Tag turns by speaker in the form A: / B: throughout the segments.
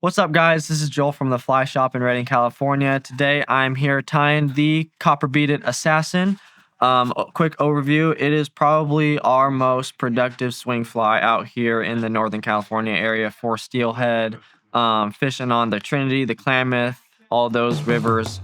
A: What's up, guys? This is Joel from the Fly Shop in Redding, California. Today I'm here tying the Copper Beaded Assassin. A quick overview: it is probably our most productive swing fly out here in the Northern California area for steelhead, fishing on the Trinity, the Klamath, all those rivers.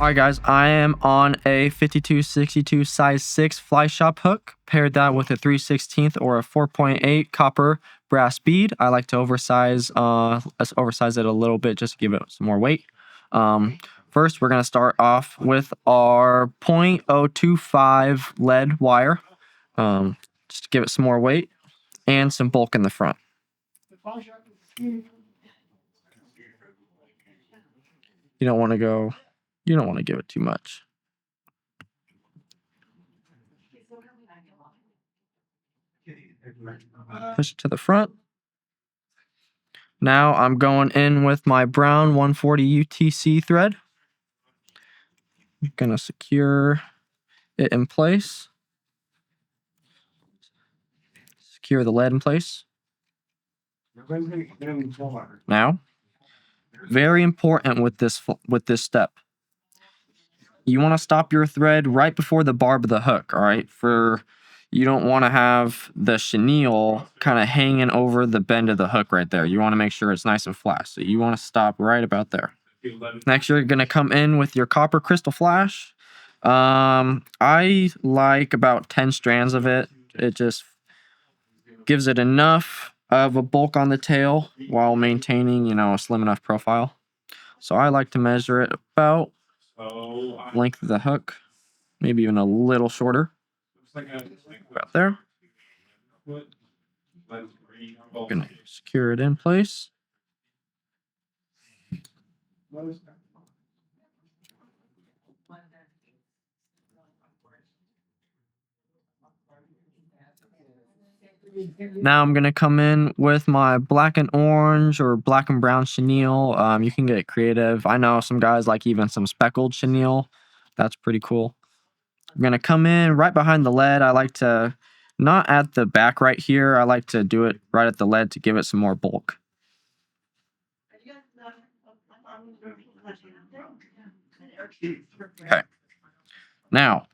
A: Alright, guys, I am on a 5262 size 6 fly shop hook. Paired that with a 3/16 or a 4.8 copper brass bead. I like to oversize it a little bit just to give it some more weight. First, we're going to start off with our .025 lead wire, just to give it some more weight and some bulk in the front. You don't want to give it too much. Push it to the front. Now I'm going in with my brown 140 UTC thread. I'm gonna secure it in place. Secure the lead in place. Now, very important with this step. You want to stop your thread right before the barb of the hook. All right, you don't want to have the chenille kind of hanging over the bend of the hook right there. You want to make sure it's nice and flat. So you want to stop right about there. Next, you're going to come in with your copper crystal flash. I like about 10 strands of it. It just gives it enough of a bulk on the tail while maintaining, a slim enough profile. So I like to measure it about length of the hook, maybe even a little shorter. About there. Gonna secure it in place. Now I'm gonna come in with my black and orange or black and brown chenille. You can get creative. I know some guys like even some speckled chenille. That's pretty cool. I'm gonna come in right behind the lead. I like to not at the back right here. I like to do it right at the lead to give it some more bulk. Okay. Now,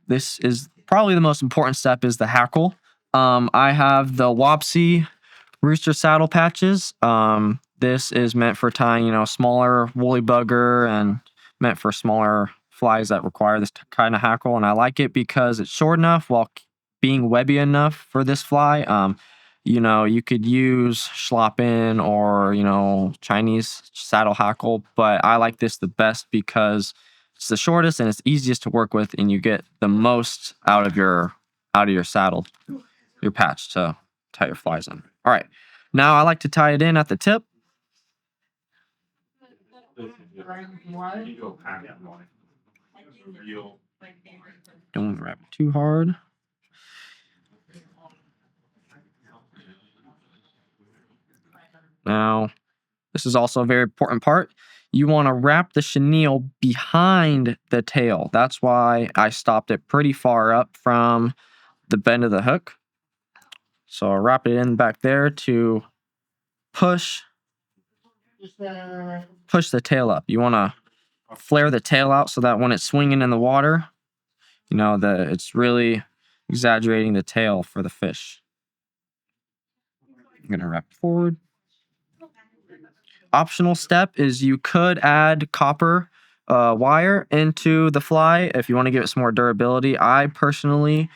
A: this is probably the most important step, is the hackle. I have the Wapsi rooster saddle patches. This is meant for tying, smaller woolly bugger and meant for smaller flies that require this kind of hackle. And I like it because it's short enough while being webby enough for this fly. You could use schlappen or, Chinese saddle hackle, but I like this the best because it's the shortest and it's easiest to work with, and you get the most out of your saddle, your patch to tie your flies in. All right, now I like to tie it in at the tip. Don't wrap it too hard. Now, this is also a very important part. You want to wrap the chenille behind the tail. That's why I stopped it pretty far up from the bend of the hook. So I'll wrap it in back there to push the tail up. You want to flare the tail out so that when it's swinging in the water, it's really exaggerating the tail for the fish. I'm going to wrap it forward. Optional step is you could add copper wire into the fly if you want to give it some more durability. I personally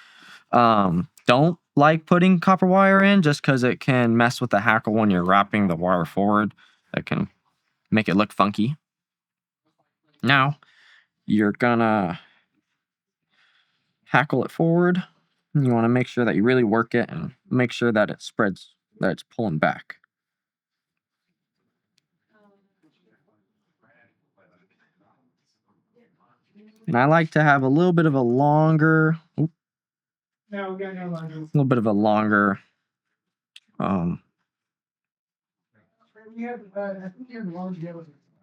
A: don't like putting copper wire in just because it can mess with the hackle when you're wrapping the wire forward. That can make it look funky. Now, you're gonna hackle it forward. You want to make sure that you really work it and make sure that it spreads, that it's pulling back. And I like to have a little bit of a longer,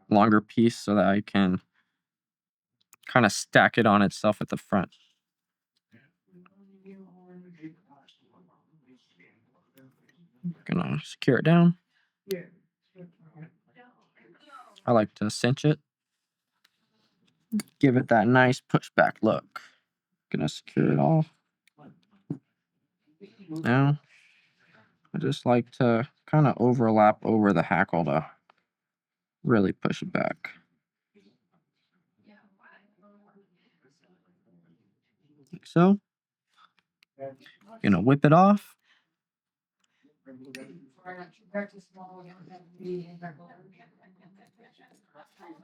A: longer piece so that I can kind of stack it on itself at the front. Gonna secure it down. I like to cinch it. Give it that nice pushback look. Gonna secure it off. Now, I just like to kind of overlap over the hackle to really push it back. Like so. Gonna whip it off.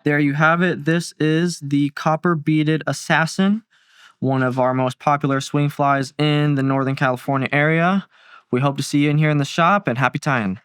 A: There you have it. This is the Copper Beaded Assassin, one of our most popular swing flies in the Northern California area. We hope to see you in here in the shop, and happy tying.